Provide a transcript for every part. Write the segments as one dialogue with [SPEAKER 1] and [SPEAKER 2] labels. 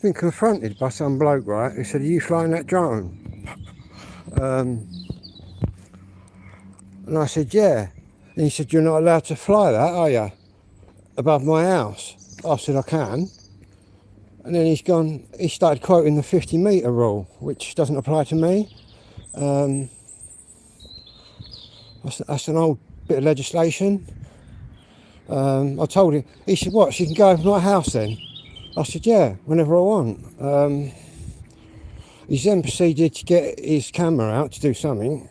[SPEAKER 1] Been confronted by some bloke, right, who said, "Are you flying that drone?" And I said, "Yeah." And he said, "You're not allowed to fly that, are you, above my house?" I said, "I can." And then he started quoting the 50-metre rule, which doesn't apply to me. That's an old bit of legislation. I told him, he said, "What, so you can go over my house then?" I said, "Yeah, whenever I want." He then proceeded to get his camera out to do something.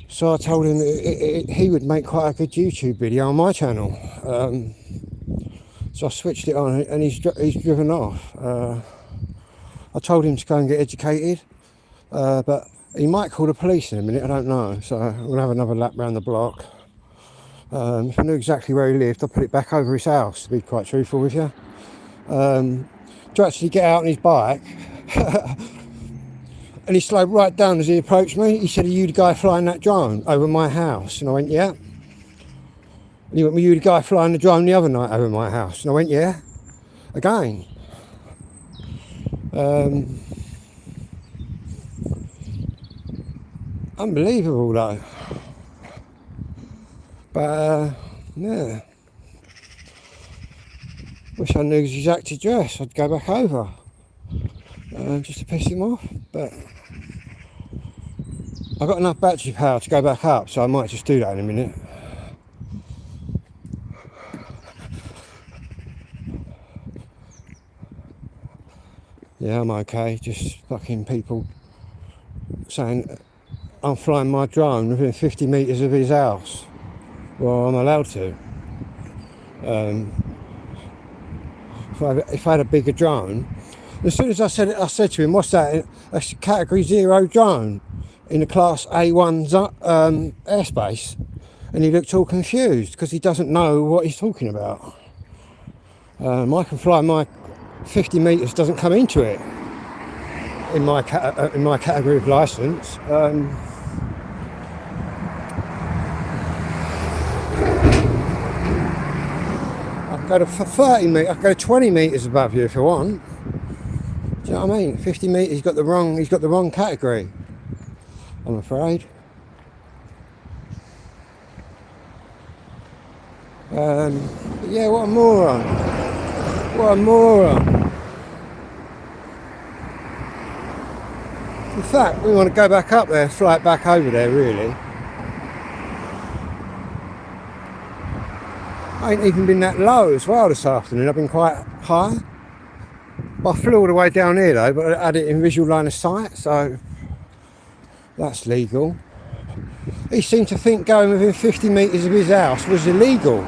[SPEAKER 1] So I told him that he would make quite a good YouTube video on my channel. So I switched it on and he's driven off. I told him to go and get educated, but he might call the police in a minute, I don't know. So I'm going to have another lap round the block. If I knew exactly where he lived, I'd put it back over his house, to be quite truthful with you. To actually get out on his bike, and he slowed right down as he approached me. He said, "Are you the guy flying that drone over my house?" And I went, "Yeah." And he went, "Were you the guy flying the drone the other night over my house?" And I went, "Yeah." Again. Unbelievable though. But yeah. Wish I knew his exact address. I'd go back over. Just to piss him off. But I've got enough battery power to go back up, so I might just do that in a minute. Yeah, I'm okay. Just fucking people saying I'm flying my drone within 50 metres of his house. Well, I'm allowed to. If I had a bigger drone, as soon as I said to him, "What's that? A category 0 drone in the class A1 airspace," and he looked all confused because he doesn't know what he's talking about. I can fly my 50 metres, doesn't come into it in my category of licence. I can go to 30 metres, I can go 20 metres above you if I want. Do you know what I mean? 50 metres, he's got the wrong category, I'm afraid. Yeah, what a moron. What a moron. In fact, we want to go back up there, fly it back over there, really. I ain't even been that low as well this afternoon. I've been quite high. I flew all the way down here though, but I had it in visual line of sight, so that's legal. He seemed to think going within 50 metres of his house was illegal.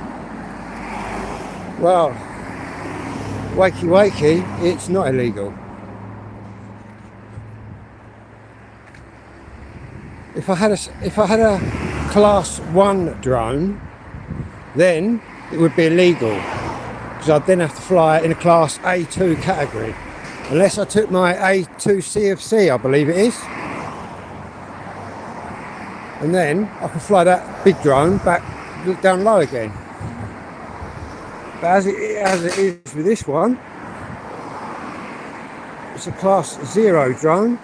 [SPEAKER 1] Well, wakey wakey, it's not illegal. If I had a class 1 drone, then it would be illegal, because I'd then have to fly it in a class A2 category, unless I took my A2 CFC, I believe it is, and then I can fly that big drone back down low again. But as it is with this one, it's a class 0 drone.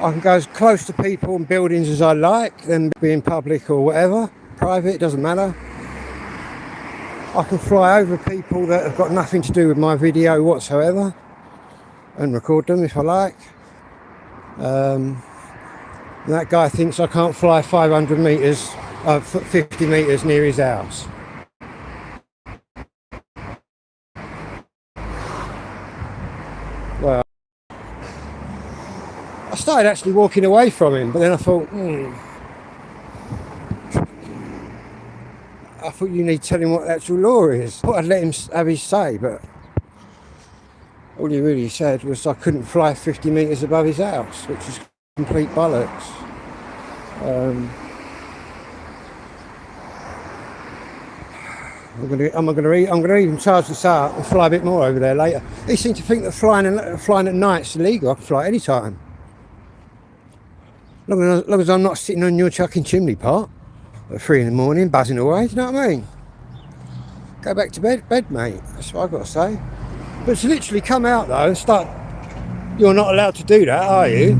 [SPEAKER 1] I can go as close to people and buildings as I like, them being public or whatever, private, it doesn't matter. I can fly over people that have got nothing to do with my video whatsoever and record them if I like. That guy thinks I can't fly 500 metres, 50 metres near his house. Well, I started actually walking away from him, but then I thought, you need to tell him what the actual law is. I thought I'd let him have his say, but all he really said was I couldn't fly 50 metres above his house, which is complete bollocks. I'm gonna even charge this out and fly a bit more over there later. He seemed to think that flying at night's illegal. I can fly any time. As long as I'm not sitting on your chucking chimney pot at 3 in the morning, buzzing away, do you know what I mean? go back to bed, mate. That's what I've got to say. But to literally come out though and start, you're not allowed to do that, are you?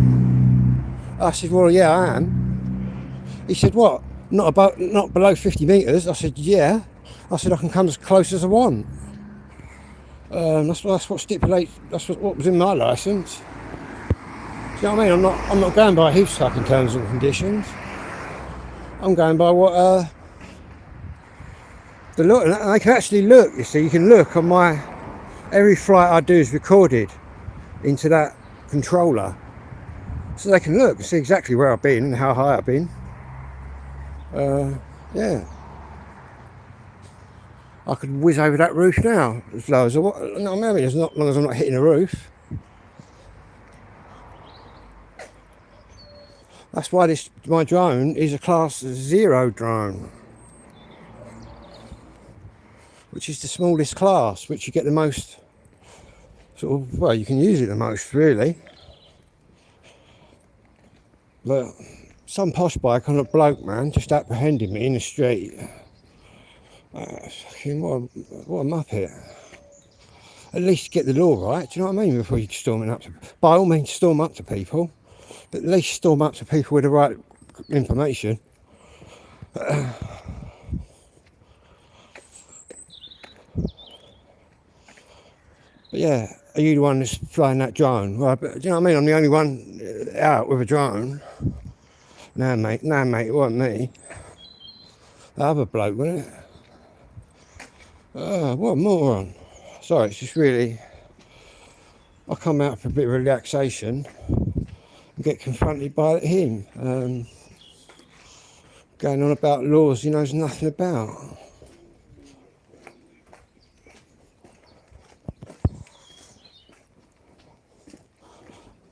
[SPEAKER 1] I said, well, yeah, I am. He said, what? Not below 50 metres? I said, yeah. I said, I can come as close as I want. That's what stipulates. That's what was in my licence. Do you know what I mean? I'm not going by his fucking terms and conditions. I'm going by what the look. And they can actually look. You see, you can look on my every flight I do is recorded into that controller, so they can look and see exactly where I've been and how high I've been. Yeah. I could whiz over that roof now as low as I want. No, maybe as long as I'm not hitting the roof. That's why my drone is a class 0 drone, which is the smallest class, which you get the most sort of, well, you can use it the most really. But some posh bike on a bloke, man, just apprehended me in the street. Fucking what a muppet. At least get the law right, do you know what I mean, before you storming up to, by all means storm up to people, but at least storm up to people with the right information. But yeah, are you the one that's flying that drone? Well, do you know what I mean? I'm the only one out with a drone. No, mate, it wasn't me. The other bloke, wasn't it? What a moron. Sorry, it's just really, I come out for a bit of relaxation and get confronted by him. Going on about laws he knows nothing about.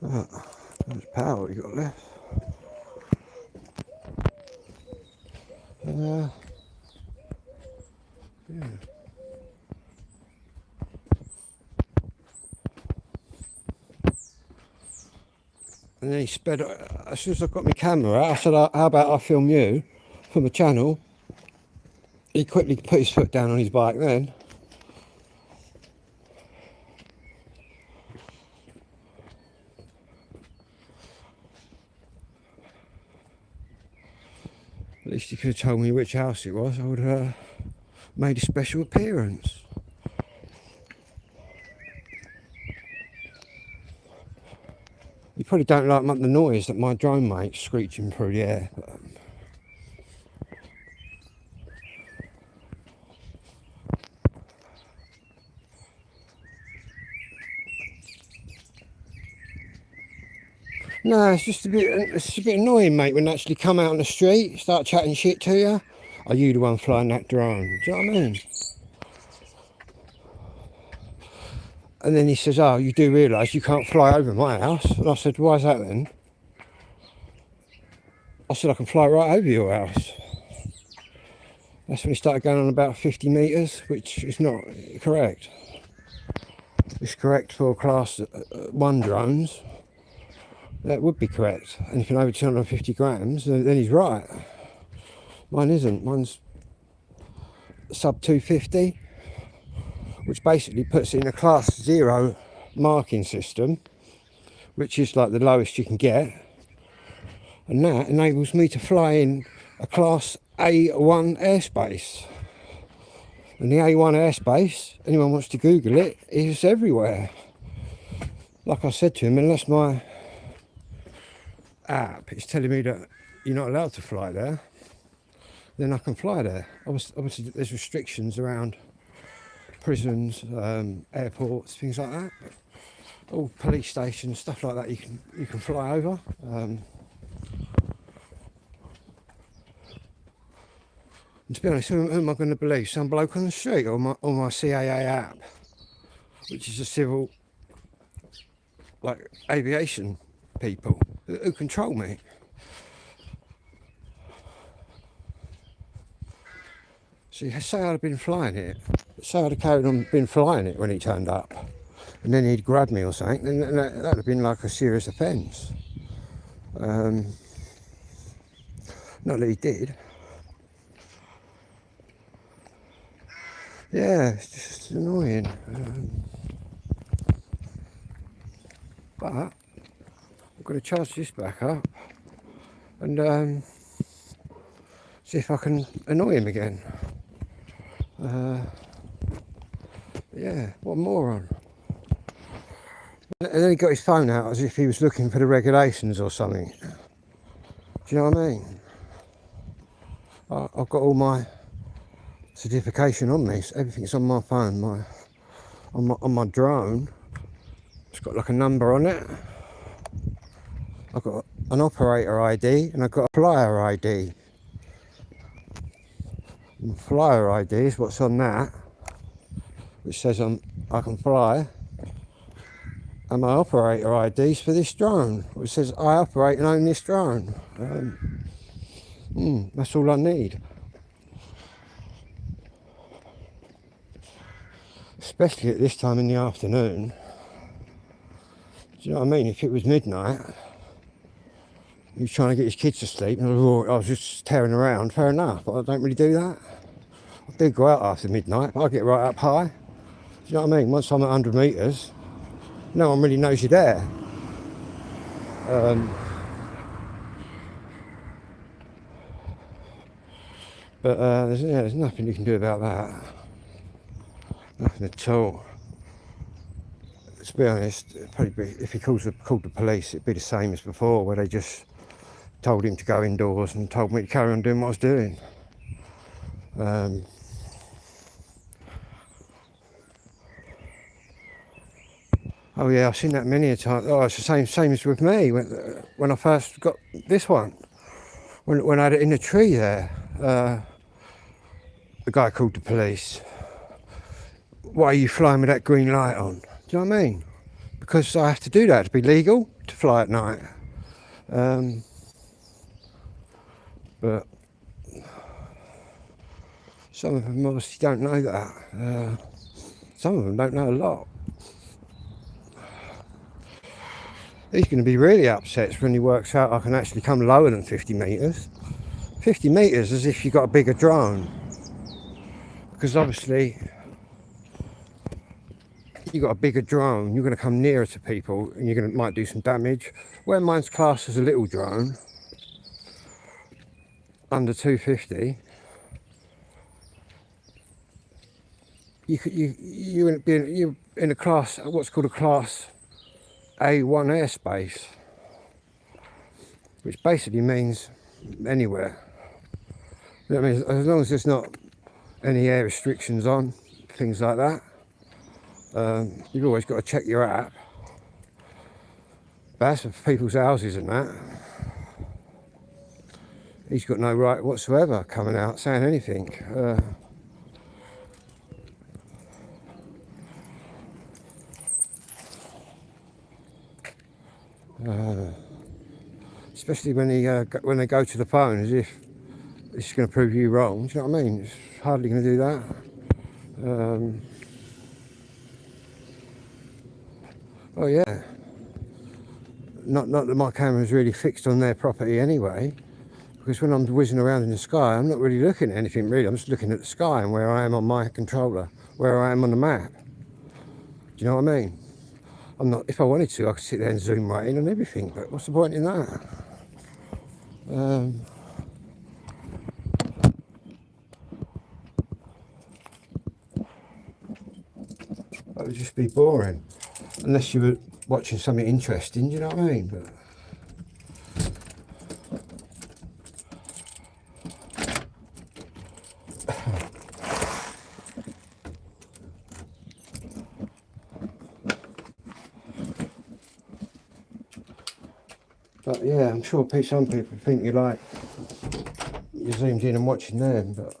[SPEAKER 1] How much power you got left? Yeah. And then he sped, as soon as I got my camera out, I said, how about I film you for my channel? He quickly put his foot down on his bike then. At least he could have told me which house it was. I would have made a special appearance. You probably don't like the noise that my drone makes screeching through the air. No, it's just a bit annoying, mate, when they actually come out on the street, start chatting shit to you. Are you the one flying that drone? Do you know what I mean? And then he says, oh, you do realise you can't fly over my house? And I said, why is that then? I said, I can fly right over your house. That's when he started going on about 50 metres, which is not correct. It's correct for class 1 drones. That would be correct. Anything over 250 grams, then he's right. Mine isn't. Mine's sub 250, which basically puts it in a class 0 marking system, which is like the lowest you can get. And that enables me to fly in a class A1 airspace. And the A1 airspace, anyone wants to Google it, is everywhere. Like I said to him, unless my app is telling me that you're not allowed to fly there, then I can fly there. Obviously there's restrictions around prisons, airports, things like that. All police stations, stuff like that, you can fly over. And to be honest, who am I going to believe? Some bloke on the street or my CAA app, which is a civil, like, aviation people who control me. See, say I'd have been flying it, say I'd have carried on been flying it when he turned up, and then he'd grabbed me or something, then that would have been like a serious offence. Not that he did. Yeah, it's just annoying. But I'm going to charge this back up and see if I can annoy him again. Yeah, what a moron. And then he got his phone out as if he was looking for the regulations or something. Do you know what I mean? I've got all my certification on me. So everything's on my phone. On my drone, it's got like a number on it. I've got an operator ID and I've got a flyer ID. And flyer ID is what's on that, which says I can fly. And my operator ID is for this drone, which says I operate and own this drone. That's all I need. Especially at this time in the afternoon. Do you know what I mean? If it was midnight, he was trying to get his kids to sleep and I was just tearing around, fair enough, but I don't really do that. I do go out after midnight, but I get right up high. Do you know what I mean? Once I'm at 100 metres, no one really knows you're there. But there's nothing you can do about that. Nothing at all. To be honest, it'd probably be, if he called the police, it'd be the same as before, where they just told him to go indoors and told me to carry on doing what I was doing. Oh yeah, I've seen that many a time. Oh, it's the same as with me when I first got this one. When I had it in the tree there, the guy called the police. Why are you flying with that green light on? Do you know what I mean? Because I have to do that to be legal to fly at night. But some of them obviously don't know that. Some of them don't know a lot. He's going to be really upset when he works out I can actually come lower than 50 metres. 50 metres as if you've got a bigger drone. Because obviously, you've got a bigger drone, you're going to come nearer to people and might do some damage. Where mine's classed as a little drone, under 250, you're in a class, what's called a class A1 airspace, which basically means anywhere. That means as long as there's not any air restrictions on, things like that. You've always got to check your app. But that's for people's houses and that. He's got no right whatsoever coming out saying anything. Especially when they go to the phone as if it's going to prove you wrong. Do you know what I mean? It's hardly going to do that. Oh yeah. Not that my camera's really fixed on their property anyway, because when I'm whizzing around in the sky, I'm not really looking at anything really. I'm just looking at the sky and where I am on my controller, where I am on the map. Do you know what I mean? I'm not. If I wanted to, I could sit there and zoom right in and everything. But what's the point in that? That would just be boring, unless you were watching something interesting. Do you know what I mean? But yeah, I'm sure some people think you're zoomed in and watching them, but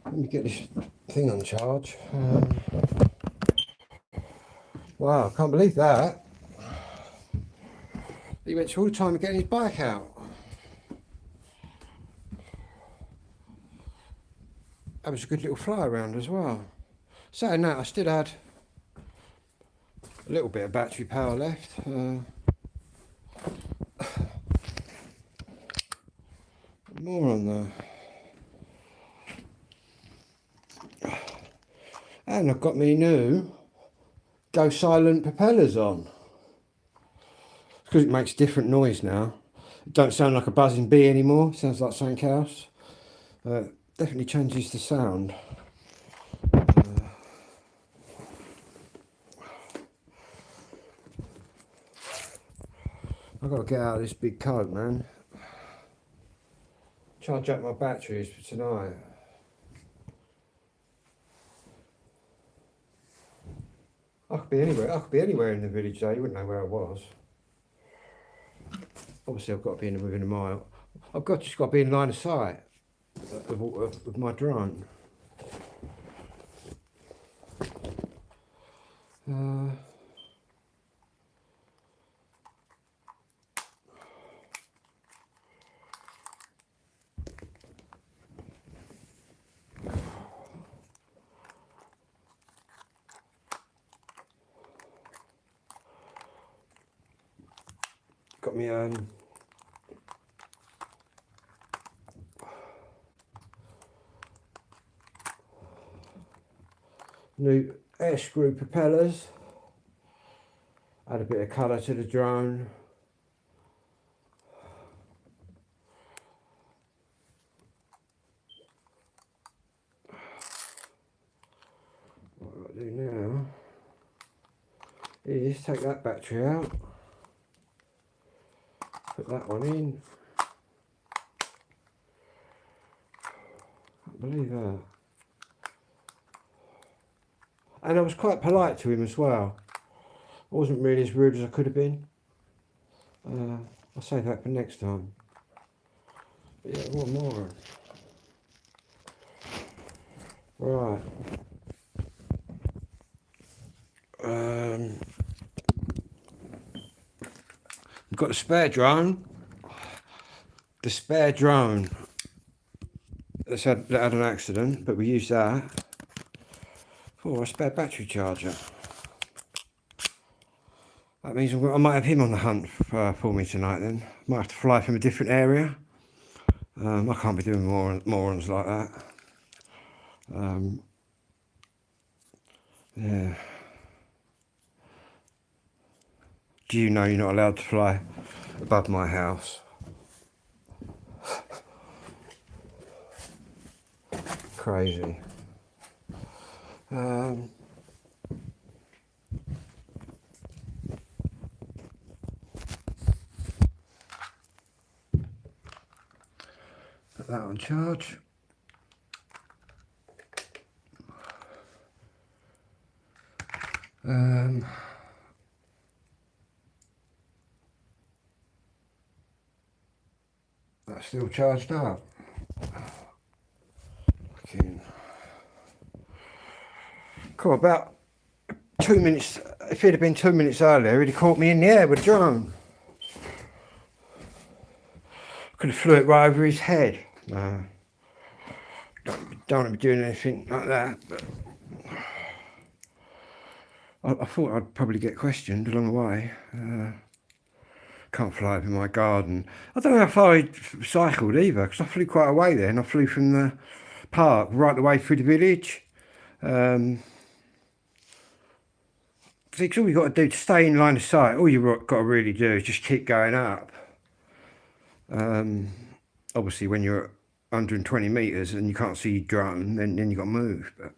[SPEAKER 1] let me get this thing on charge. Wow, I can't believe that. He went through all the time of getting his bike out. That was a good little fly around as well. Saying that, I still had a little bit of battery power left. More on there. And I've got me new Go Silent propellers on. Because it makes different noise now. It don't sound like a buzzing bee anymore. It sounds like something else. Definitely changes the sound. I've got to get out of this big coat, man. Charge up my batteries for tonight. I could be anywhere. I could be anywhere in the village though. You wouldn't know where I was. Obviously, I've got to be within a mile. Just got to be in line of sight of my drone. Got me new air screw propellers. Add a bit of colour to the drone. What I've got to do now is take that battery out, put that one in. Can't believe that. And I was quite polite to him as well. I wasn't really as rude as I could have been. I'll save that for next time. But yeah, one more. Right. We've got the spare drone. The spare drone that had an accident, but we used that for a spare battery charger. That means I might have him on the hunt for me tonight then. Might have to fly from a different area. I can't be doing morons like that. Yeah. Do you know you're not allowed to fly above my house? Crazy. Put that on charge. That's still charged up. Cool, about 2 minutes, if it had been 2 minutes earlier, he'd have caught me in the air with a drone. Could have flew it right over his head. Don't want to be doing anything like that, but I thought I'd probably get questioned along the way. Can't fly over my garden. I don't know how far he cycled either, because I flew quite a way there, and I flew from the park right the way through the village. Because all you've got to do to stay in line of sight, all you've got to really do is just keep going up. Obviously, when you're at 120 metres and you can't see your drone, then you've got to move. But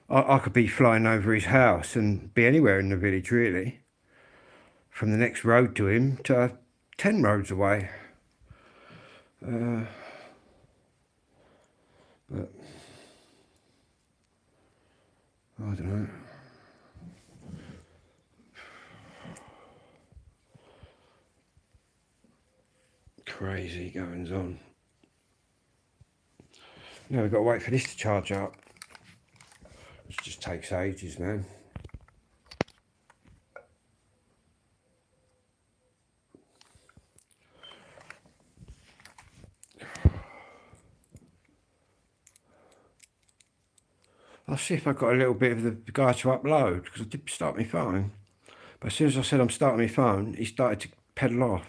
[SPEAKER 1] I could be flying over his house and be anywhere in the village, really. From the next road to him to 10 roads away. But I don't know. Crazy goings on. Now we've got to wait for this to charge up. It just takes ages, man. I'll see if I've got a little bit of the guy to upload, because I did start my phone. But as soon as I said I'm starting my phone, he started to pedal off.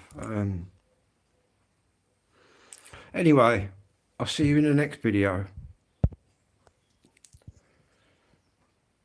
[SPEAKER 1] Anyway, I'll see you in the next video.